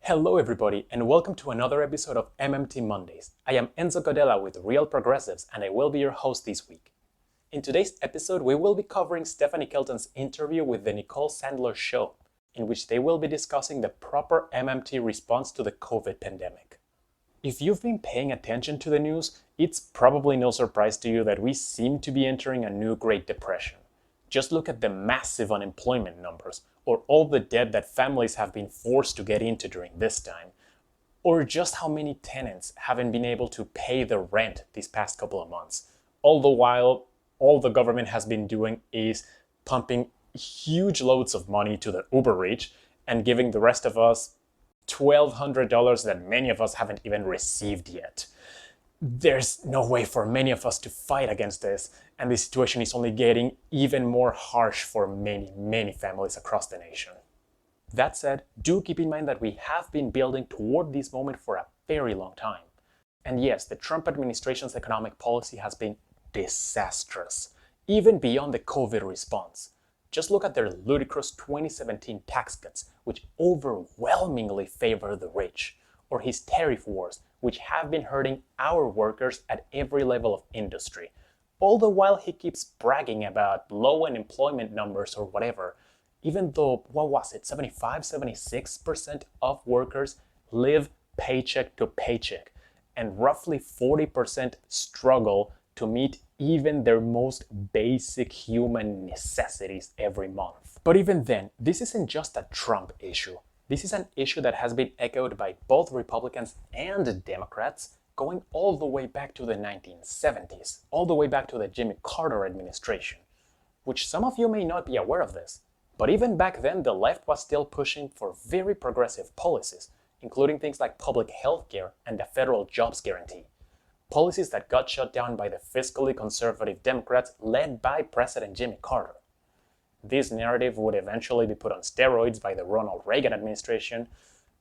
Hello everybody and welcome to another episode of MMT Mondays. I am Enzo Codella with Real Progressives and I will be your host this week. In today's episode, we will be covering Stephanie Kelton's interview with the Nicole Sandler Show, in which they will be discussing the proper MMT response to the COVID pandemic. If you've been paying attention to the news, it's probably no surprise to you that we seem to be entering a new Great Depression. Just look at the massive unemployment numbers, or all the debt that families have been forced to get into during this time, or just how many tenants haven't been able to pay the rent these past couple of months. All the while, all the government has been doing is pumping huge loads of money to the uber rich and giving the rest of us $1,200 that many of us haven't even received yet. There's no way for many of us to fight against this, and the situation is only getting even more harsh for many families across the nation. That said, do keep in mind that we have been building toward this moment for a very long time. And yes, the Trump administration's economic policy has been disastrous, even beyond the COVID response. Just look at their ludicrous 2017 tax cuts, which overwhelmingly favor the rich, or his tariff wars, which have been hurting our workers at every level of industry. All the while he keeps bragging about low unemployment numbers or whatever, even though, 76% of workers live paycheck to paycheck, and roughly 40% struggle to meet even their most basic human necessities every month. But even then, this isn't just a Trump issue. This is an issue that has been echoed by both Republicans and Democrats going all the way back to the 1970s, all the way back to the Jimmy Carter administration, which some of you may not be aware of this. But even back then, the left was still pushing for very progressive policies, including things like public health care and the federal jobs guarantee. Policies that got shut down by the fiscally conservative Democrats led by President Jimmy Carter. This narrative would eventually be put on steroids by the Ronald Reagan administration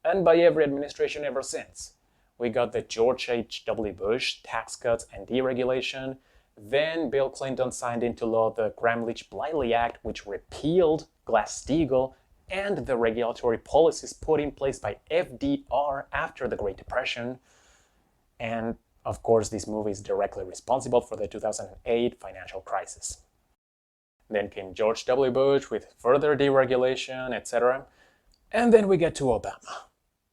and by every administration ever since. We got the George H.W. Bush tax cuts and deregulation. Then Bill Clinton signed into law the Gramm-Leach-Bliley Act, which repealed Glass-Steagall and the regulatory policies put in place by FDR after the Great Depression. And of course, this move is directly responsible for the 2008 financial crisis. Then came George W. Bush with further deregulation, etc. And then we get to Obama.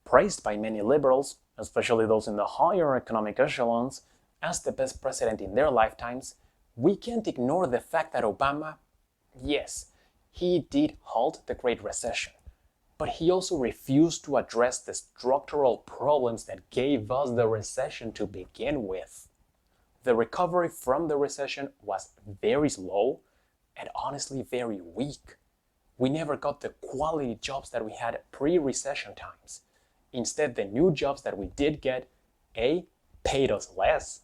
Praised by many liberals, especially those in the higher economic echelons, as the best president in their lifetimes, we can't ignore the fact that Obama, yes, he did halt the Great Recession, but he also refused to address the structural problems that gave us the recession to begin with. The recovery from the recession was very slow, and honestly very weak. We never got the quality jobs that we had pre-recession times. Instead, the new jobs that we did get, A, paid us less,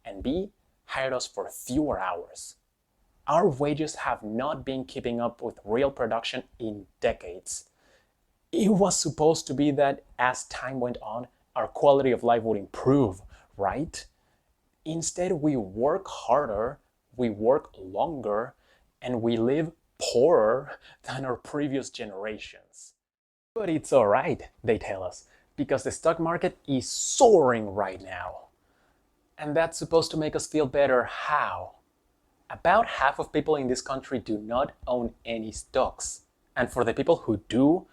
and B, hired us for fewer hours. Our wages have not been keeping up with real production in decades. It was supposed to be that as time went on, our quality of life would improve, right? Instead, we work harder, we work longer, and we live poorer than our previous generations. But it's alright, they tell us, because the stock market is soaring right now. And that's supposed to make us feel better. How? About half of people in this country do not own any stocks. And for the people who do,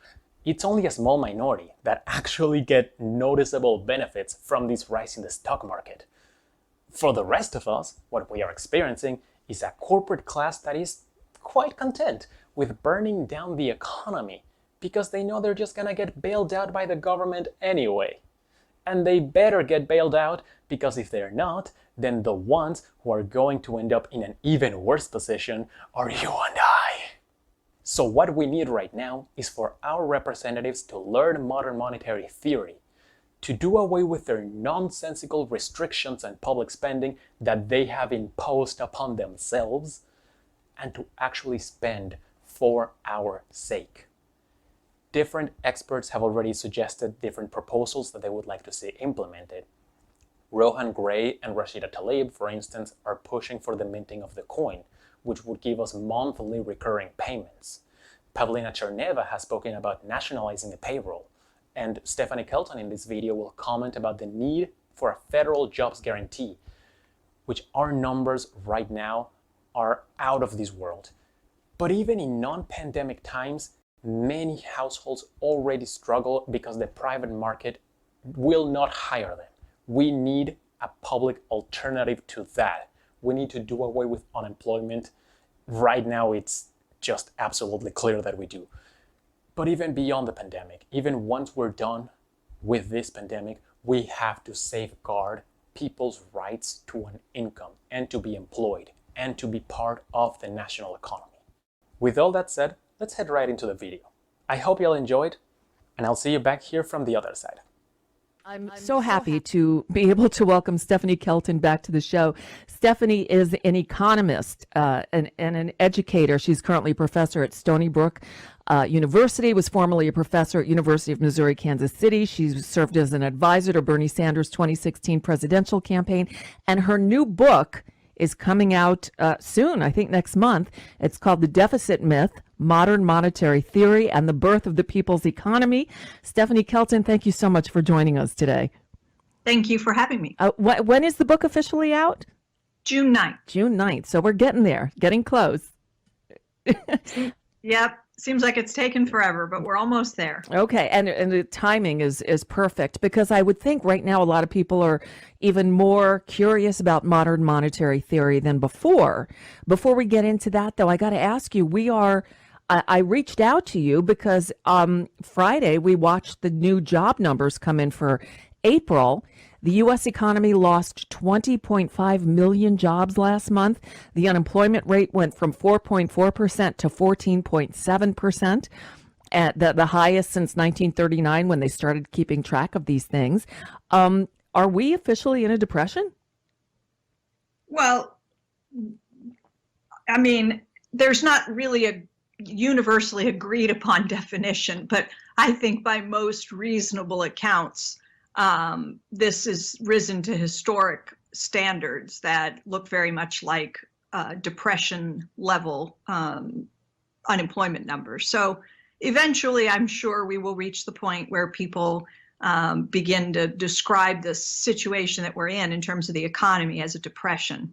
it's only a small minority that actually get noticeable benefits from this rise in the stock market. For the rest of us, what we are experiencing is a corporate class that is quite content with burning down the economy because they know they're just gonna get bailed out by the government anyway. And they better get bailed out because if they're not, then the ones who are going to end up in an even worse position are you and I. So what we need right now is for our representatives to learn modern monetary theory, to do away with their nonsensical restrictions on public spending that they have imposed upon themselves, and to actually spend for our sake. Different experts have already suggested different proposals that they would like to see implemented. Rohan Gray and Rashida Tlaib, for instance, are pushing for the minting of the coin, which would give us monthly recurring payments. Pavlina Cherneva has spoken about nationalizing the payroll, And Stephanie Kelton in this video will comment about the need for a federal jobs guarantee, which our numbers right now are out of this world. But even in non-pandemic times, many households already struggle because the private market will not hire them. We need a public alternative to that. We need to do away with unemployment. Right now, it's just absolutely clear that we do. But even beyond the pandemic, even once we're done with this pandemic, we have to safeguard people's rights to an income and to be employed and to be part of the national economy. With all that said, let's head right into the video. I hope you'll enjoy it, and I'll see you back here from the other side. I'm so happy to be able to welcome Stephanie Kelton back to the show. Stephanie is an economist and an educator. She's currently a professor at Stony Brook University, was formerly a professor at University of Missouri, Kansas City. She's served as an advisor to Bernie Sanders' 2016 presidential campaign, and her new book is coming out soon, I think next month. It's called The Deficit Myth, Modern Monetary Theory and the Birth of the People's Economy. Stephanie Kelton, thank you so much for joining us today. Thank you for having me. When is the book officially out? June 9th. June 9th. So we're getting there, getting close. Yep. Seems like it's taken forever, but we're almost there. Okay. And the timing is perfect, because I would think right now a lot of people are even more curious about modern monetary theory than before. Before we get into that, though, I got to ask you, I reached out to you because Friday we watched the new job numbers come in for April. The U.S. economy lost 20.5 million jobs last month. The unemployment rate went from 4.4% to 14.7%, at the highest since 1939 when they started keeping track of these things. Are we officially in a depression? Well, I mean, there's not really a universally agreed upon definition, but I think by most reasonable accounts, this has risen to historic standards that look very much like depression level unemployment numbers. So eventually, I'm sure we will reach the point where people begin to describe the situation that we're in terms of the economy as a depression.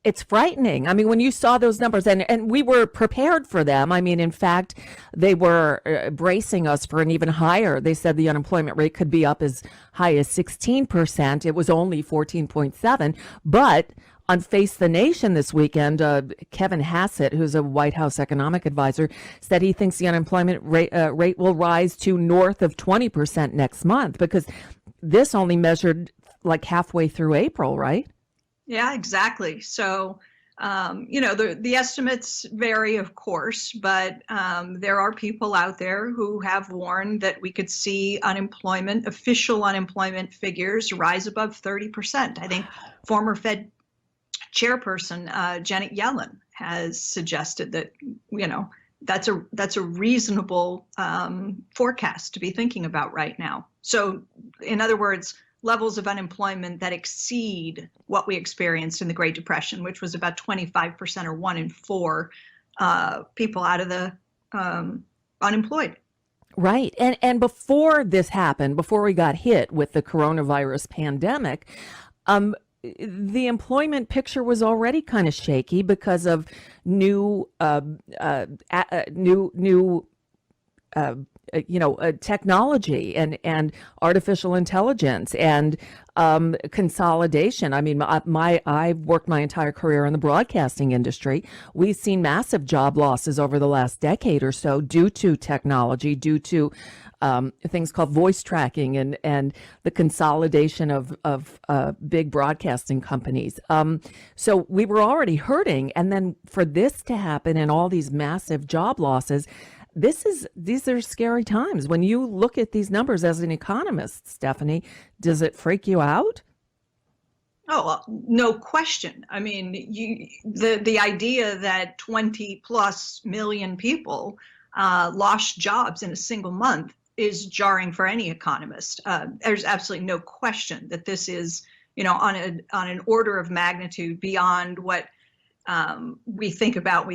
It's frightening. I mean, when you saw those numbers, and we were prepared for them. I mean, in fact, they were bracing us for an even higher. They said the unemployment rate could be up as high as 16%. It was only 14.7. But on Face the Nation this weekend, Kevin Hassett, who's a White House economic advisor, said he thinks the unemployment rate will rise to north of 20% next month, because this only measured like halfway through April, right? Yeah, exactly. So, the estimates vary, of course, but there are people out there who have warned that we could see official unemployment figures rise above 30%. I think former Fed chairperson Janet Yellen has suggested that, that's a reasonable forecast to be thinking about right now. So, in other words, levels of unemployment that exceed what we experienced in the Great Depression, which was about 25% or 1 in 4 people out of the unemployed. Right. And before this happened, before we got hit with the coronavirus pandemic, the employment picture was already kind of shaky because of new technology and artificial intelligence and consolidation. I mean, I've worked my entire career in the broadcasting industry. We've seen massive job losses over the last decade or so due to technology, due to things called voice tracking and the consolidation of big broadcasting companies. So we were already hurting, and then for this to happen and all these massive job losses, these are scary times. When you look at these numbers as an economist, Stephanie, does it freak you out? Oh, no question. I mean, the idea that 20 plus million people lost jobs in a single month is jarring for any economist. There's absolutely no question that this is, on an order of magnitude beyond what we think about,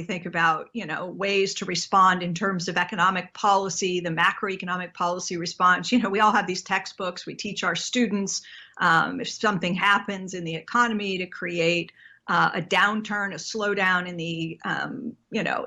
ways to respond in terms of economic policy, the macroeconomic policy response. We all have these textbooks. We teach our students if something happens in the economy to create a downturn, a slowdown in the,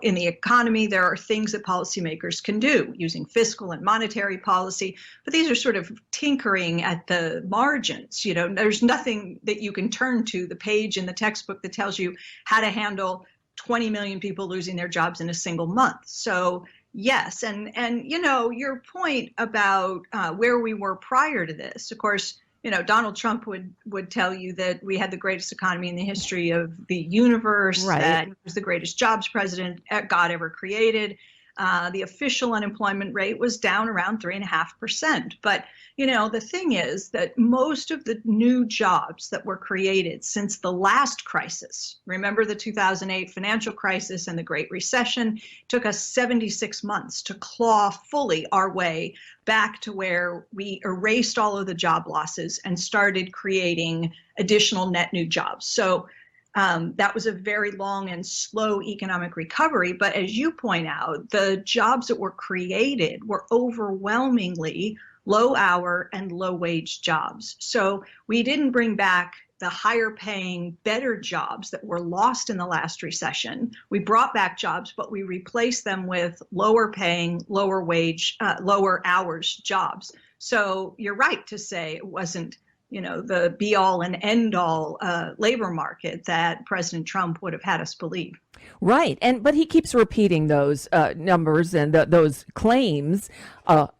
in the economy, there are things that policymakers can do using fiscal and monetary policy. But these are sort of tinkering at the margins. There's nothing that you can turn to the page in the textbook that tells you how to handle 20 million people losing their jobs in a single month. So yes, and your point about where we were prior to this, of course. Donald Trump would tell you that we had the greatest economy in the history of the universe, right. That he was the greatest jobs president God ever created. The official unemployment rate was down around 3.5%. But, the thing is that most of the new jobs that were created since the last crisis, remember the 2008 financial crisis and the Great Recession, took us 76 months to claw fully our way back to where we erased all of the job losses and started creating additional net new jobs. So that was a very long and slow economic recovery. But as you point out, the jobs that were created were overwhelmingly low hour and low wage jobs. So we didn't bring back the higher paying, better jobs that were lost in the last recession. We brought back jobs, but we replaced them with lower paying, lower wage, lower hours jobs. So you're right to say it wasn't the be all and end all labor market that President Trump would have had us believe. Right. But he keeps repeating those numbers and those claims.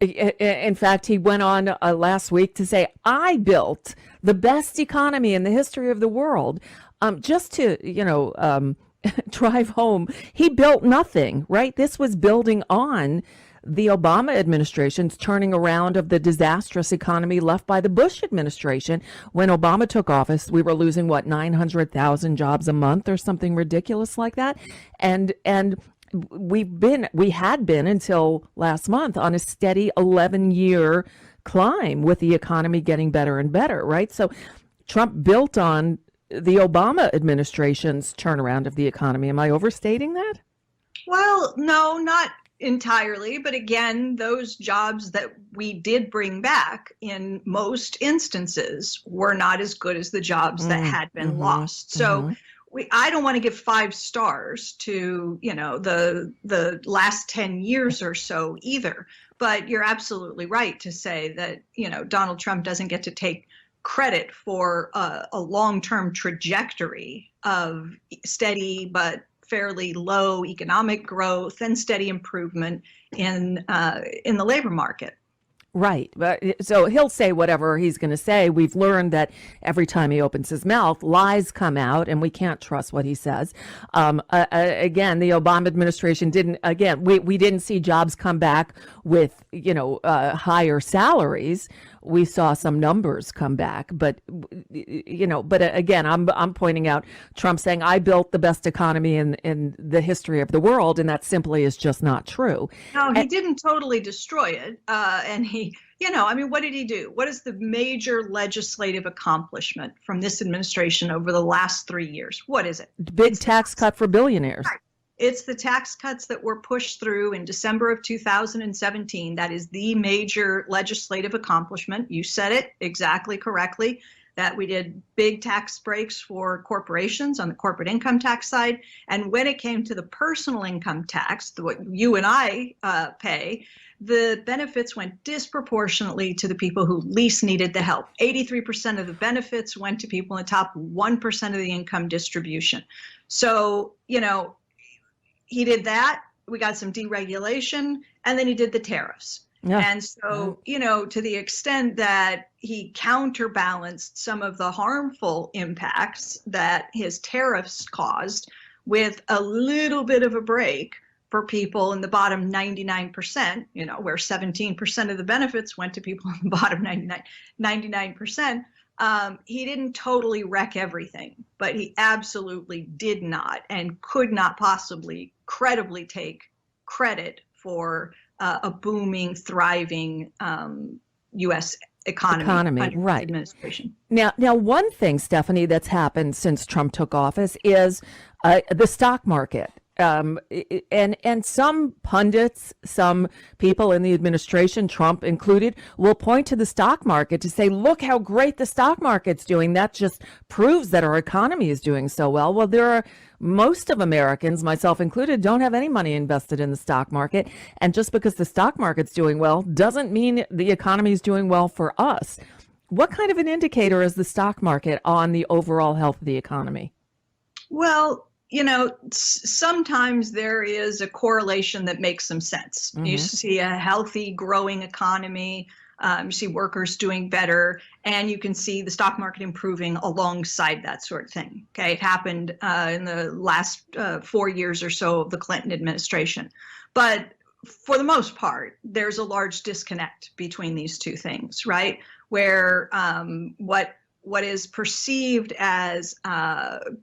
In fact, he went on last week to say, I built the best economy in the history of the world. Just to, drive home, he built nothing, right? This was building on the Obama administration's turning around of the disastrous economy left by the Bush administration. When Obama took office, we were losing 900,000 jobs a month or something ridiculous like that. And we had been until last month on a steady 11-year climb with the economy getting better and better, right? So Trump built on the Obama administration's turnaround of the economy. Am I overstating that? Well, no, not entirely. But again, those jobs that we did bring back in most instances were not as good as the jobs that had been lost. So I don't want to give 5 stars to, the last 10 years or so either. But you're absolutely right to say that, Donald Trump doesn't get to take credit for a long-term trajectory of steady but fairly low economic growth and steady improvement in the labor market. Right. So he'll say whatever he's going to say. We've learned that every time he opens his mouth, lies come out, and we can't trust what he says. Again, the Obama administration didn't. Again, we didn't see jobs come back with higher salaries. We saw some numbers come back, but again, I'm pointing out Trump saying I built the best economy in the history of the world, and that simply is just not true. No, he didn't totally destroy it, and he, what did he do? What is the major legislative accomplishment from this administration over the last 3 years? What is it? Big tax cut for billionaires. Right. It's the tax cuts that were pushed through in December of 2017. That is the major legislative accomplishment. You said it exactly correctly, that we did big tax breaks for corporations on the corporate income tax side. And when it came to the personal income tax, what you and I pay, the benefits went disproportionately to the people who least needed the help. 83% of the benefits went to people in the top 1% of the income distribution. So, he did that. We got some deregulation, and then he did the tariffs. Yeah. And so, to the extent that he counterbalanced some of the harmful impacts that his tariffs caused with a little bit of a break for people in the bottom 99%, where 17% of the benefits went to people in the bottom 99%. He didn't totally wreck everything, but he absolutely did not and could not possibly credibly take credit for a booming, thriving U.S. economy under right. administration. Now, one thing, Stephanie, that's happened since Trump took office is the stock market. And some pundits, some people in the administration, Trump included, will point to the stock market to say, look how great the stock market's doing. That just proves that our economy is doing so well. Well, most of Americans, myself included, don't have any money invested in the stock market. And just because the stock market's doing well doesn't mean the economy is doing well for us. What kind of an indicator is the stock market on the overall health of the economy? Well, sometimes there is a correlation that makes some sense. You see a healthy, growing economy, you see workers doing better, and you can see the stock market improving alongside that sort of thing. Okay, it happened in the last 4 years or so of the Clinton administration. But for the most part, there's a large disconnect between these two things, right? Where what is perceived as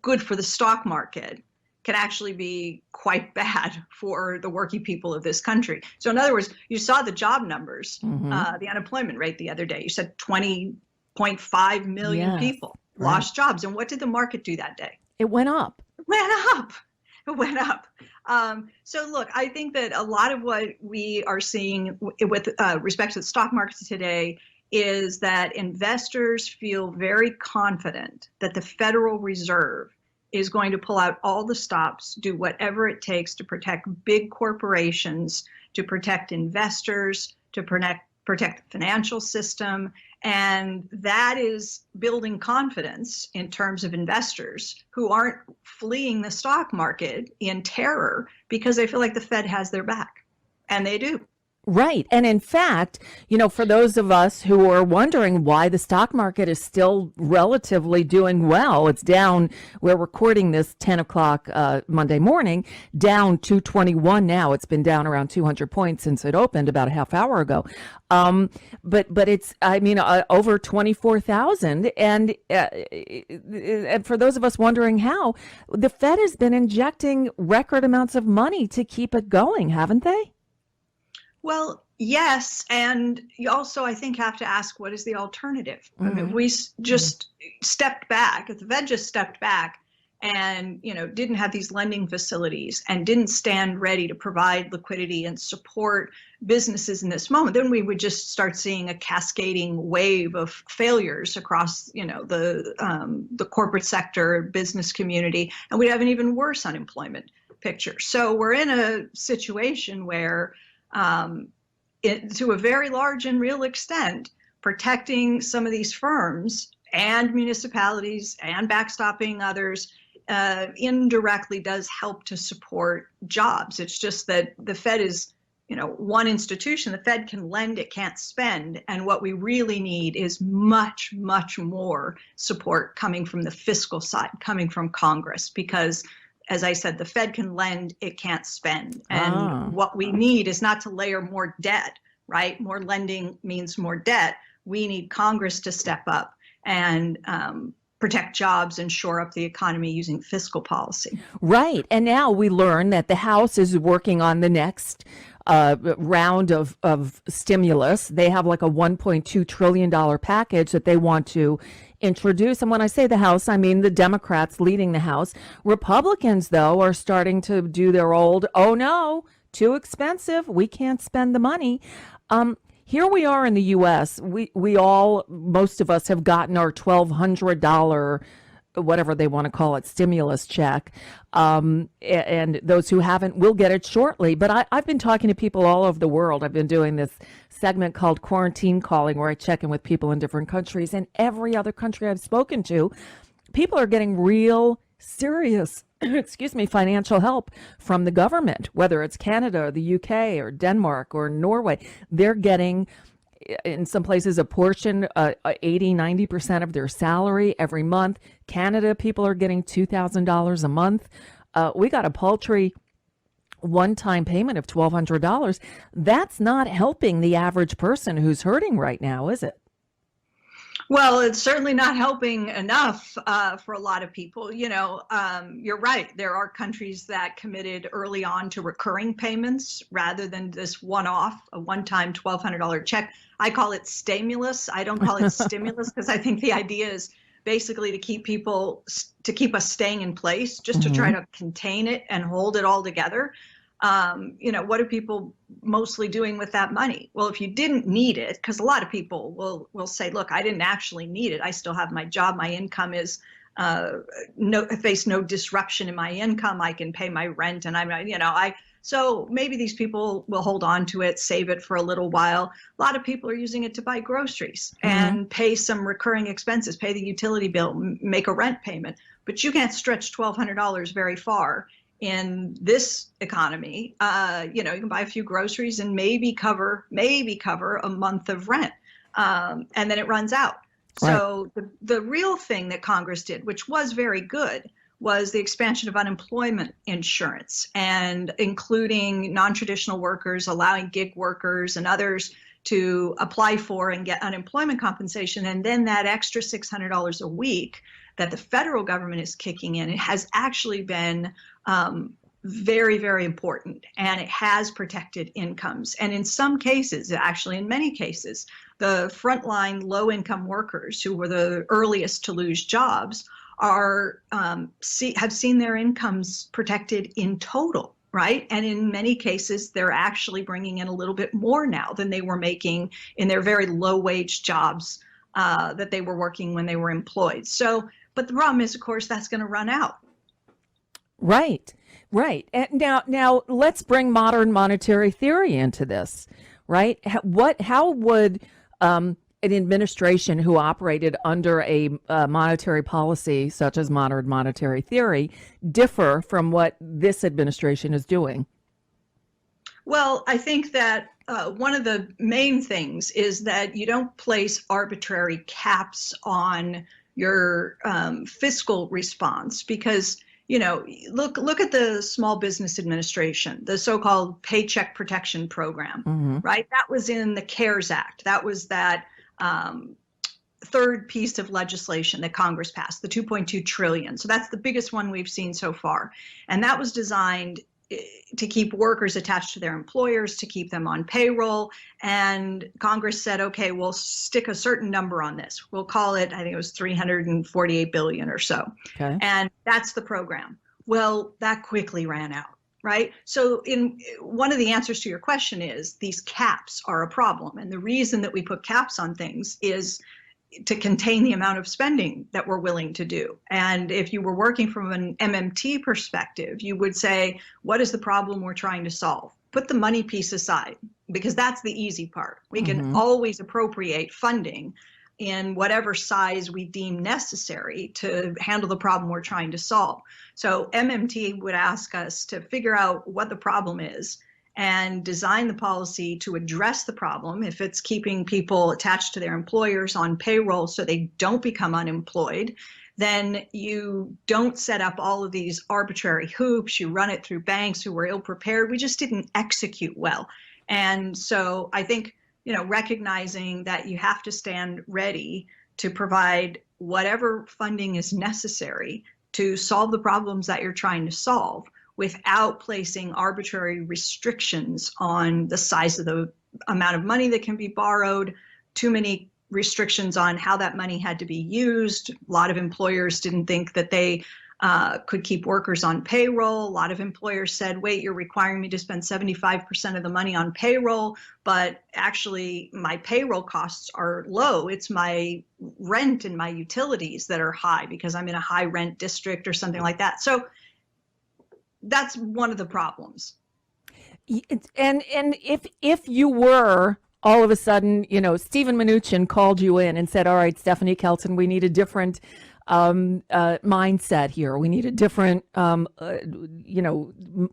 good for the stock market can actually be quite bad for the working people of this country. So in other words, you saw the job numbers, the unemployment rate the other day. You said 20.5 million people lost jobs. And what did the market do that day? It went up. It went up. So look, I think that a lot of what we are seeing with respect to the stock markets today is that investors feel very confident that the Federal Reserve is going to pull out all the stops, do whatever it takes to protect big corporations, to protect investors, to protect the financial system. And that is building confidence in terms of investors who aren't fleeing the stock market in terror because they feel like the Fed has their back. And they do. Right. And in fact, for those of us who are wondering why the stock market is still relatively doing well, it's down. We're recording this 10 o'clock Monday morning, down 221 now. It's been down around 200 points since it opened about a half hour ago. But it's, over 24,000. And for those of us wondering how, the Fed has been injecting record amounts of money to keep it going, haven't they? Well, yes. And you also, I think, have to ask, what is the alternative? I mean, if we just stepped back, if the Fed just stepped back and, didn't have these lending facilities and didn't stand ready to provide liquidity and support businesses in this moment, then we would just start seeing a cascading wave of failures across, the corporate sector, business community, and we'd have an even worse unemployment picture. So we're in a situation where to a very large and real extent, protecting some of these firms and municipalities and backstopping others indirectly does help to support jobs. It's just that the Fed is, one institution. The Fed can lend, it can't spend. And what we really need is much, much more support coming from the fiscal side, coming from Congress, because as I said, the Fed can lend, it can't spend. And what we need is not to layer more debt, right? More lending means more debt. We need Congress to step up and protect jobs and shore up the economy using fiscal policy. Right. And now we learn that the House is working on the next round of stimulus. They have like a $1.2 trillion package that they want to introduce. And when I say the House, I mean the Democrats leading the House. Republicans, though, are starting to do their old, oh no, too expensive, we can't spend the money. Here we are in the U.S. We all, most of us have gotten our $1,200, whatever they want to call it, stimulus check. And those who haven't will get it shortly. But I've been talking to people all over the world. I've been doing this segment called Quarantine Calling, where I check in with people in different countries. And every other country I've spoken to, people are getting real serious, financial help from the government, whether it's Canada or the UK or Denmark or Norway. They're getting, in some places, a portion, 80, 90% of their salary every month. Canada, people are getting $2,000 a month. We got a paltry one-time payment of $1,200. That's not helping the average person who's hurting right now, is it? Well, it's certainly not helping enough for a lot of people. You're right. There are countries that committed early on to recurring payments rather than this one-off, a one-time $1,200 check. I call it stimulus. I don't call it stimulus because I think the idea is basically to keep us staying in place, just to try to contain it and hold it all together. What are people mostly doing with that money? Well, if you didn't need it, because a lot of people will say, look, I didn't actually need it. I still have my job. My income is face no disruption in my income. I can pay my rent, and so maybe these people will hold on to it, save it for a little while. A lot of people are using it to buy groceries and pay some recurring expenses, pay the utility bill, make a rent payment. But you can't stretch $1,200 very far in this economy. You can buy a few groceries and maybe cover a month of rent, and then it runs out. Right. So the real thing that Congress did, which was very good, was the expansion of unemployment insurance, and including non-traditional workers, allowing gig workers and others to apply for and get unemployment compensation. And then that extra $600 a week that the federal government is kicking in, it has actually been very, very important, and it has protected incomes. And in some cases, actually in many cases, the frontline low-income workers who were the earliest to lose jobs have seen their incomes protected in total, right? And in many cases, they're actually bringing in a little bit more now than they were making in their very low-wage jobs that they were working when they were employed. So, but the problem is, of course, that's going to run out. Right. And now let's bring modern monetary theory into this, right? How would an administration who operated under a monetary policy such as modern monetary theory differ from what this administration is doing? Well, I think that one of the main things is that you don't place arbitrary caps on your fiscal response, because look at the Small Business Administration, the so-called Paycheck Protection Program, right? That was in the CARES Act. That was that third piece of legislation that Congress passed, the $2.2 trillion. So that's the biggest one we've seen so far. And that was designed to keep workers attached to their employers, to keep them on payroll. And Congress said, okay, we'll stick a certain number on this. We'll call it, I think it was 348 billion or so. Okay. And that's the program. Well, that quickly ran out, right? So in one of the answers to your question is these caps are a problem. And the reason that we put caps on things is to contain the amount of spending that we're willing to do. And if you were working from an MMT perspective, you would say, what is the problem we're trying to solve? Put the money piece aside, because that's the easy part. We can always appropriate funding in whatever size we deem necessary to handle the problem we're trying to solve. So MMT would ask us to figure out what the problem is and design the policy to address the problem. If it's keeping people attached to their employers on payroll so they don't become unemployed, then you don't set up all of these arbitrary hoops. You run it through banks who were ill prepared. We just didn't execute well. And so I think, recognizing that you have to stand ready to provide whatever funding is necessary to solve the problems that you're trying to solve, without placing arbitrary restrictions on the size of the amount of money that can be borrowed, too many restrictions on how that money had to be used. A lot of employers didn't think that they could keep workers on payroll. A lot of employers said, wait, you're requiring me to spend 75% of the money on payroll, but actually my payroll costs are low. It's my rent and my utilities that are high because I'm in a high rent district or something like that. So that's one of the problems. And if you were all of a sudden, Stephen Mnuchin called you in and said, all right, Stephanie Kelton, we need a different mindset here. We need a different,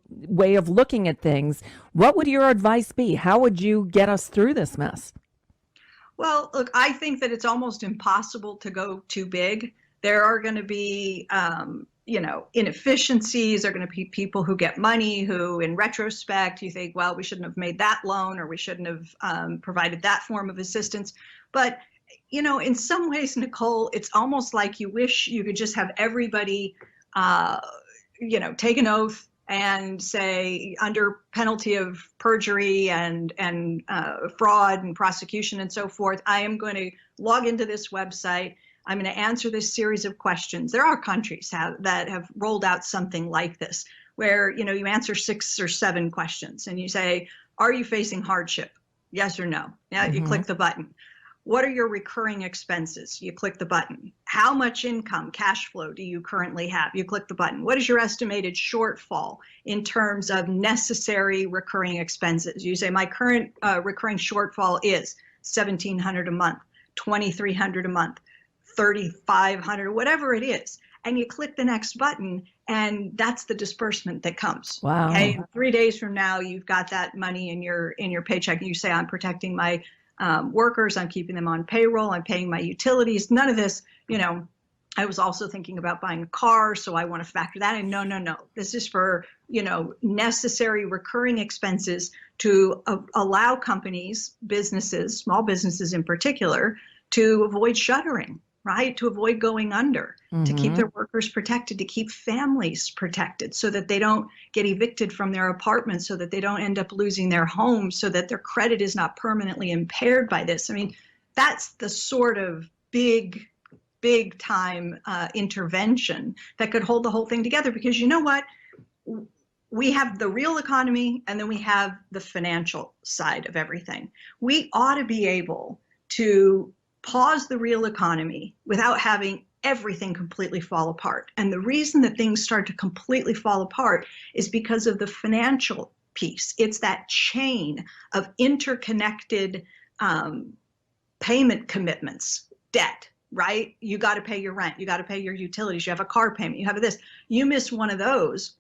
way of looking at things. What would your advice be? How would you get us through this mess? Well, look, I think that it's almost impossible to go too big. There are going to be inefficiencies. There are going to be people who get money who, in retrospect, you think, well, we shouldn't have made that loan, or we shouldn't have provided that form of assistance. But in some ways, Nicole, it's almost like you wish you could just have everybody, take an oath and say, under penalty of perjury and fraud and prosecution and so forth, I am going to log into this website. I'm going to answer this series of questions. There are countries that have rolled out something like this, where you answer 6 or 7 questions and you say, are you facing hardship? Yes or no? Yeah, you click the button. What are your recurring expenses? You click the button. How much income, cash flow do you currently have? You click the button. What is your estimated shortfall in terms of necessary recurring expenses? You say, my current recurring shortfall is $1,700 a month, $2,300 a month, $3,500, whatever it is. And you click the next button, and that's the disbursement that comes. Wow. Okay. And 3 days from now, you've got that money in your paycheck, and you say, I'm protecting my workers, I'm keeping them on payroll, I'm paying my utilities. None of this, I was also thinking about buying a car, so I want to factor that in. No. This is for, necessary recurring expenses to allow companies, businesses, small businesses in particular, to avoid shuttering, right? To avoid going under, to keep their workers protected, to keep families protected so that they don't get evicted from their apartments, so that they don't end up losing their homes, so that their credit is not permanently impaired by this. I mean, that's the sort of big time intervention that could hold the whole thing together. Because you know what? We have the real economy, and then we have the financial side of everything. We ought to be able to pause the real economy without having everything completely fall apart. And the reason that things start to completely fall apart is because of the financial piece. It's that chain of interconnected payment commitments, debt, right? You got to pay your rent, you got to pay your utilities, you have a car payment, you have this. You miss one of those,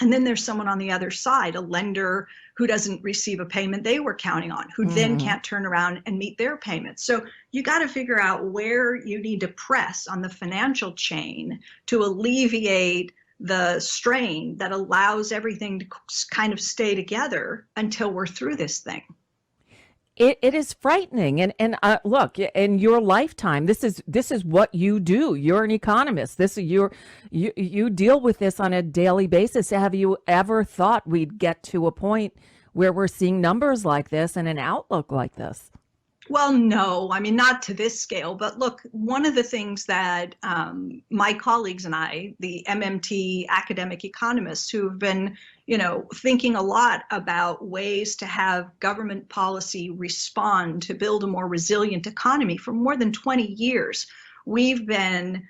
and then there's someone on the other side, a lender who doesn't receive a payment they were counting on, who then can't turn around and meet their payments. So you got to figure out where you need to press on the financial chain to alleviate the strain that allows everything to kind of stay together until we're through this thing. It is frightening, and look, in your lifetime, this is what you do. You're an economist. You deal with this on a daily basis. Have you ever thought we'd get to a point where we're seeing numbers like this and an outlook like this? Well, no, I mean, not to this scale, but look, one of the things that my colleagues and I, the MMT academic economists who have been, thinking a lot about ways to have government policy respond to build a more resilient economy for more than 20 years, we've been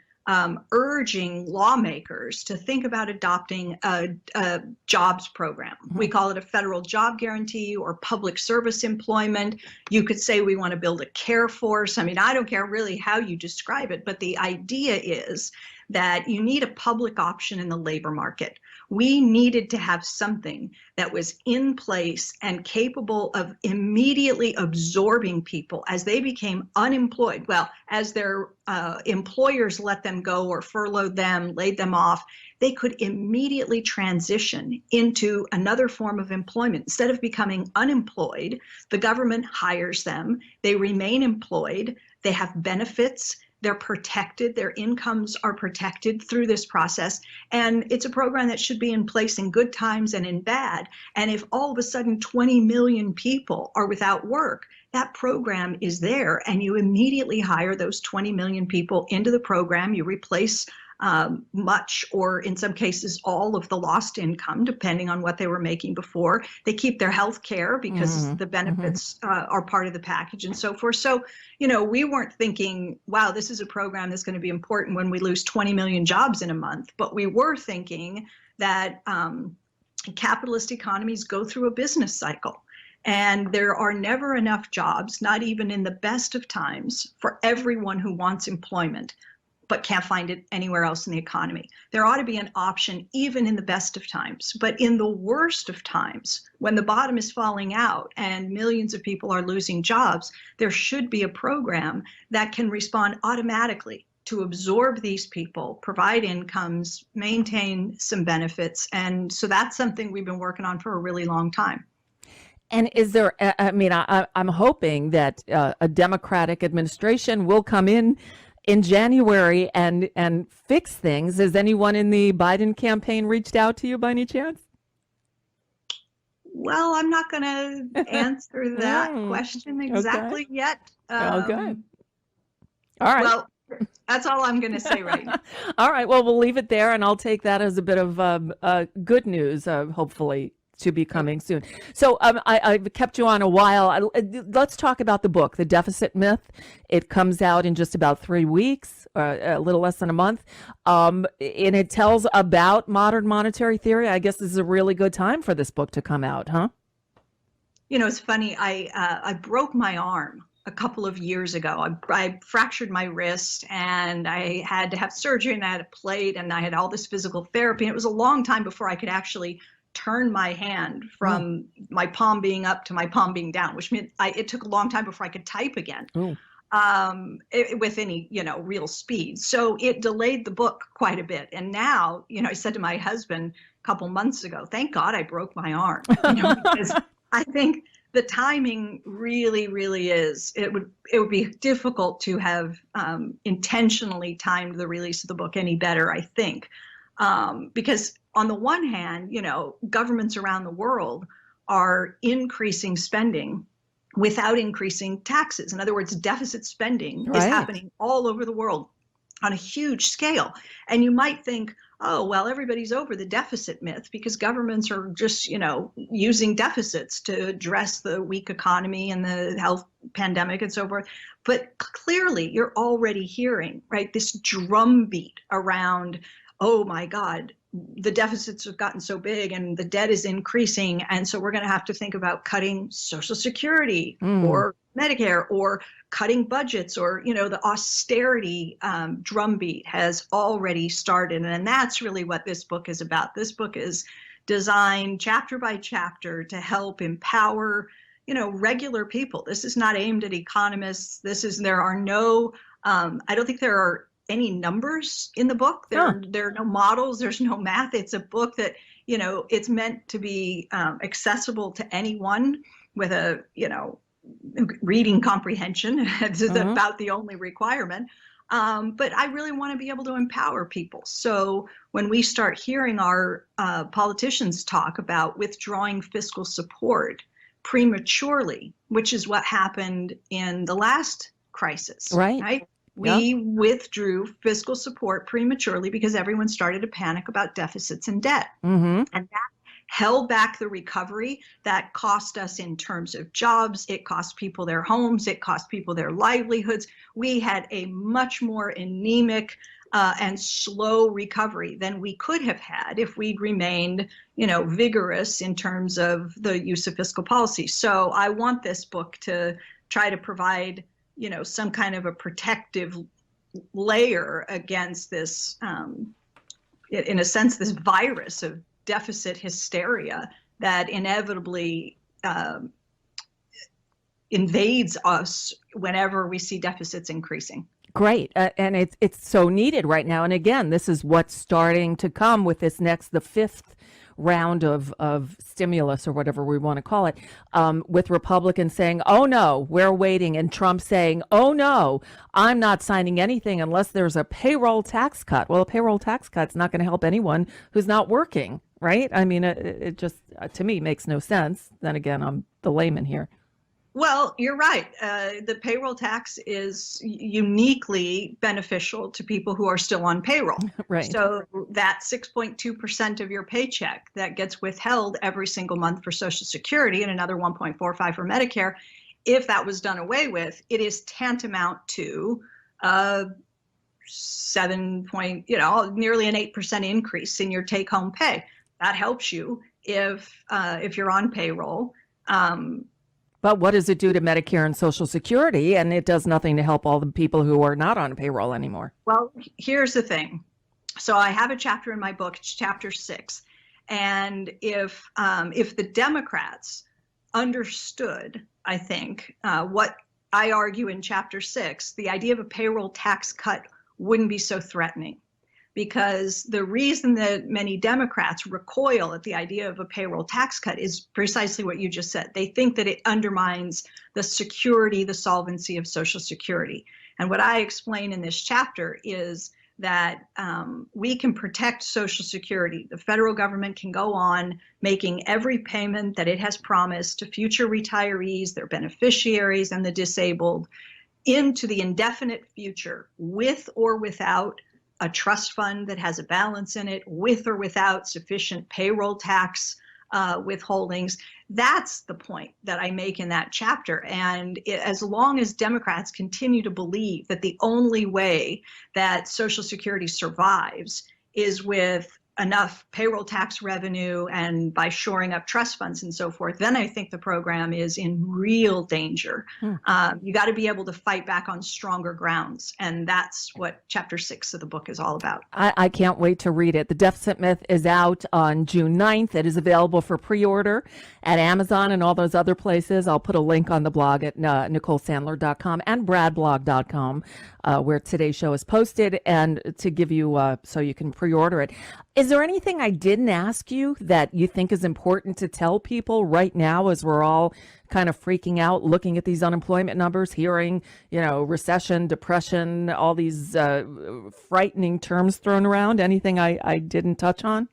urging lawmakers to think about adopting a jobs program. We call it a federal job guarantee or public service employment. You could say we want to build a care force. I mean, I don't care really how you describe it, but the idea is that you need a public option in the labor market. We needed to have something that was in place and capable of immediately absorbing people as they became unemployed. Well, as their employers let them go or furloughed them, laid them off, they could immediately transition into another form of employment. Instead of becoming unemployed, the government hires them, they remain employed, they have benefits, they're protected, their incomes are protected through this process. And it's a program that should be in place in good times and in bad. And if all of a sudden 20 million people are without work, that program is there, and you immediately hire those 20 million people into the program. You replace much, or in some cases, all of the lost income, depending on what they were making before. They keep their health care because the benefits are part of the package and so forth. So, we weren't thinking, wow, this is a program that's going to be important when we lose 20 million jobs in a month. But we were thinking that capitalist economies go through a business cycle. And there are never enough jobs, not even in the best of times, for everyone who wants employment, but can't find it anywhere else in the economy. There ought to be an option even in the best of times. But in the worst of times, when the bottom is falling out and millions of people are losing jobs, there should be a program that can respond automatically to absorb these people, provide incomes, maintain some benefits. And so that's something we've been working on for a really long time. And is there, I mean, I'm hoping that a Democratic administration will come in January and fix things. Has anyone in the Biden campaign reached out to you by any chance? Well, I'm not going to answer that question Okay. exactly yet. Okay. All right. Well, that's all I'm going to say right now. All right. Well, we'll leave it there, and I'll take that as a bit of good news, hopefully, to be coming soon. So I've kept you on a while. Let's talk about the book, The Deficit Myth. It comes out in just about 3 weeks, a little less than a month. And it tells about modern monetary theory. I guess this is a really good time for this book to come out, huh? You know, it's funny. I broke my arm a couple of years ago. I fractured my wrist, and I had to have surgery, and I had a plate, and I had all this physical therapy. And it was a long time before I could actually turn my hand from my palm being up to my palm being down, which meant it took a long time before I could type again with any, real speed. So it delayed the book quite a bit. And now, I said to my husband a couple months ago, thank God I broke my arm, because I think the timing really, really is. It would be difficult to have intentionally timed the release of the book any better, I think, because on the one hand, governments around the world are increasing spending without increasing taxes. In other words, deficit spending is happening all over the world on a huge scale. And you might think, oh, well, everybody's over the deficit myth because governments are just, using deficits to address the weak economy and the health pandemic and so forth. But clearly, you're already hearing, right, this drumbeat around, oh, my God, the deficits have gotten so big and the debt is increasing. And so we're going to have to think about cutting Social Security or Medicare or cutting budgets, or, the austerity drumbeat has already started. And that's really what this book is about. This book is designed chapter by chapter to help empower, regular people. This is not aimed at economists. There are no, I don't think there are any numbers in the book. There are no models. There's no math. It's a book that, it's meant to be accessible to anyone with a, reading comprehension. It's about the only requirement. But I really want to be able to empower people. So when we start hearing our politicians talk about withdrawing fiscal support prematurely, which is what happened in the last crisis, right? We withdrew fiscal support prematurely because everyone started to panic about deficits and debt. And that held back the recovery. That cost us in terms of jobs. It cost people their homes. It cost people their livelihoods. We had a much more anemic and slow recovery than we could have had if we'd remained, vigorous in terms of the use of fiscal policy. So I want this book to try to provide some kind of a protective layer against this, in a sense, this virus of deficit hysteria that inevitably invades us whenever we see deficits increasing. Great. And it's so needed right now. And again, this is what's starting to come with the fifth round of stimulus, or whatever we want to call it, with Republicans saying, oh, no, we're waiting. And Trump saying, oh, no, I'm not signing anything unless there's a payroll tax cut. Well, a payroll tax cut's not going to help anyone who's not working, right? I mean, it just, to me, makes no sense. Then again, I'm the layman here. Well, you're right. The payroll tax is uniquely beneficial to people who are still on payroll. Right. So that 6.2% of your paycheck that gets withheld every single month for Social Security and another 1.45 for Medicare, if that was done away with, it is tantamount to nearly an 8% increase in your take-home pay. That helps you if you're on payroll. But what does it do to Medicare and Social Security? And it does nothing to help all the people who are not on payroll anymore. Well, here's the thing. So I have a chapter in my book, it's chapter 6. And if the Democrats understood, I think, what I argue in chapter 6, the idea of a payroll tax cut wouldn't be so threatening. because the reason that many Democrats recoil at the idea of a payroll tax cut is precisely what you just said. They think that it undermines the security, the solvency of Social Security. And what I explain in this chapter is that we can protect Social Security. The federal government can go on making every payment that it has promised to future retirees, their beneficiaries, and the disabled into the indefinite future, with or without a trust fund that has a balance in it, with or without sufficient payroll tax withholdings. That's the point that I make in that chapter. And as long as Democrats continue to believe that the only way that Social Security survives is with enough payroll tax revenue and by shoring up trust funds and so forth, then I think the program is in real danger. You got to be able to fight back on stronger grounds. And that's what chapter 6 of the book is all about. I can't wait to read it. The Deficit Myth is out on June 9th. It is available for pre-order at Amazon and all those other places. I'll put a link on the blog at NicoleSandler.com and BradBlog.com, where today's show is posted, and to give you so you can pre-order it. Is there anything I didn't ask you that you think is important to tell people right now as we're all kind of freaking out, looking at these unemployment numbers, hearing, recession, depression, all these frightening terms thrown around? Anything I didn't touch on?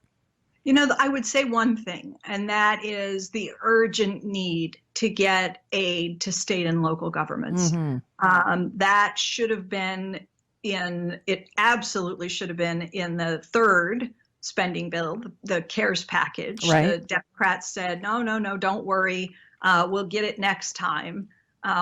I would say one thing, and that is the urgent need to get aid to state and local governments. That should have been it absolutely should have been in the third spending bill, the CARES package. Right. The Democrats said, no, don't worry. We'll get it next time.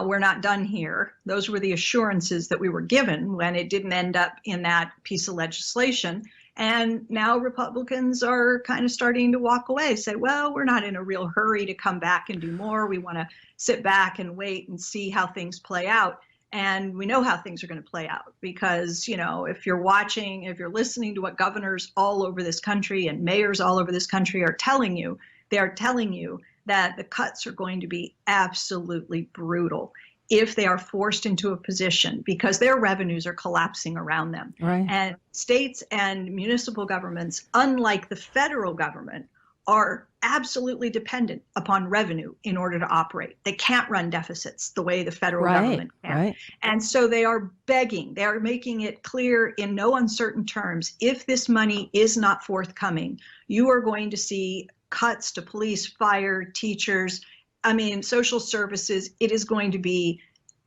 We're not done here. Those were the assurances that we were given when it didn't end up in that piece of legislation. And now Republicans are kind of starting to walk away, say, well, we're not in a real hurry to come back and do more. We want to sit back and wait and see how things play out. And we know how things are going to play out because, if you're listening to what governors all over this country and mayors all over this country are telling you, they are telling you that the cuts are going to be absolutely brutal if they are forced into a position because their revenues are collapsing around them. Right. And states and municipal governments, unlike the federal government, are absolutely dependent upon revenue in order to operate. They can't run deficits the way the federal government can. Right. And so they are begging, they are making it clear in no uncertain terms, if this money is not forthcoming, you are going to see cuts to police, fire, teachers, social services. It is going to be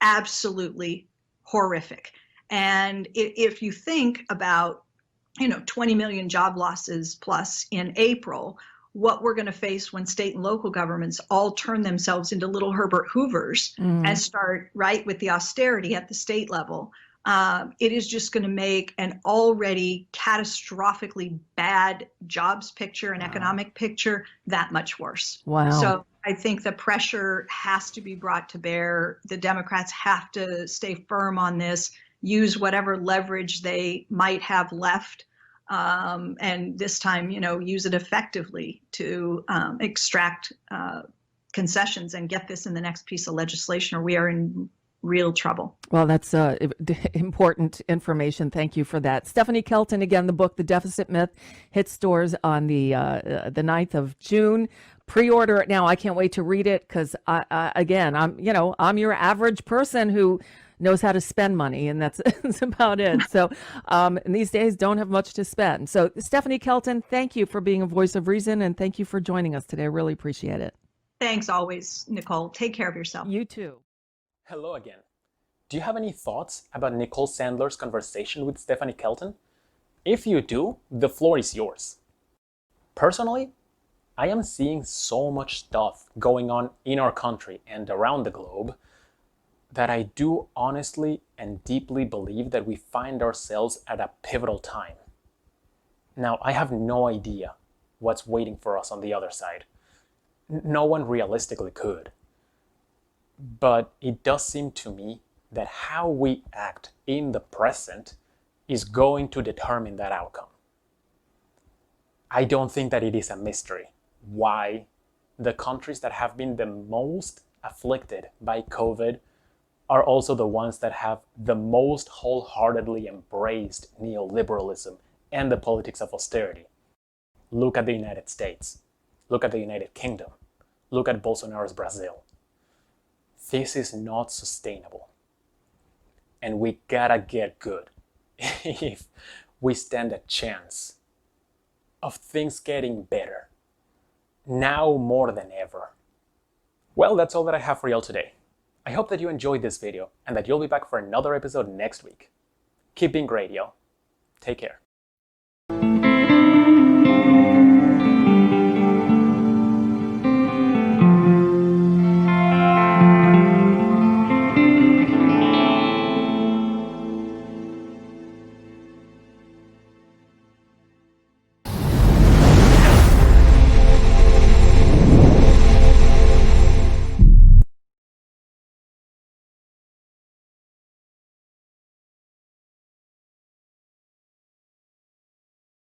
absolutely horrific. And if you think about, 20 million job losses plus in April, what we're going to face when state and local governments all turn themselves into little Herbert Hoovers and start with the austerity at the state level. It is just going to make an already catastrophically bad jobs picture and economic picture that much worse. Wow. So I think the pressure has to be brought to bear. The Democrats have to stay firm on this, use whatever leverage they might have left. And this time, use it effectively to extract concessions and get this in the next piece of legislation, or we are in real trouble. Well, that's important information. Thank you for that. Stephanie Kelton, again, the book, The Deficit Myth, hits stores on the 9th of June. Pre-order it now. I can't wait to read it because, I'm your average person who knows how to spend money, and that's about it. So and these days don't have much to spend. So Stephanie Kelton, thank you for being a voice of reason, and thank you for joining us today. I really appreciate it. Thanks always, Nicole. Take care of yourself. You too. Hello again. Do you have any thoughts about Nicole Sandler's conversation with Stephanie Kelton? If you do, the floor is yours. Personally, I am seeing so much stuff going on in our country and around the globe that I do honestly and deeply believe that we find ourselves at a pivotal time. Now, I have no idea what's waiting for us on the other side. No one realistically could. But it does seem to me that how we act in the present is going to determine that outcome. I don't think that it is a mystery why the countries that have been the most afflicted by COVID are also the ones that have the most wholeheartedly embraced neoliberalism and the politics of austerity. Look at the United States. Look at the United Kingdom. Look at Bolsonaro's Brazil. This is not sustainable. And we gotta get good if we stand a chance of things getting better, now more than ever. Well, that's all that I have for y'all today. I hope that you enjoyed this video and that you'll be back for another episode next week. Keep being great, y'all. Take care.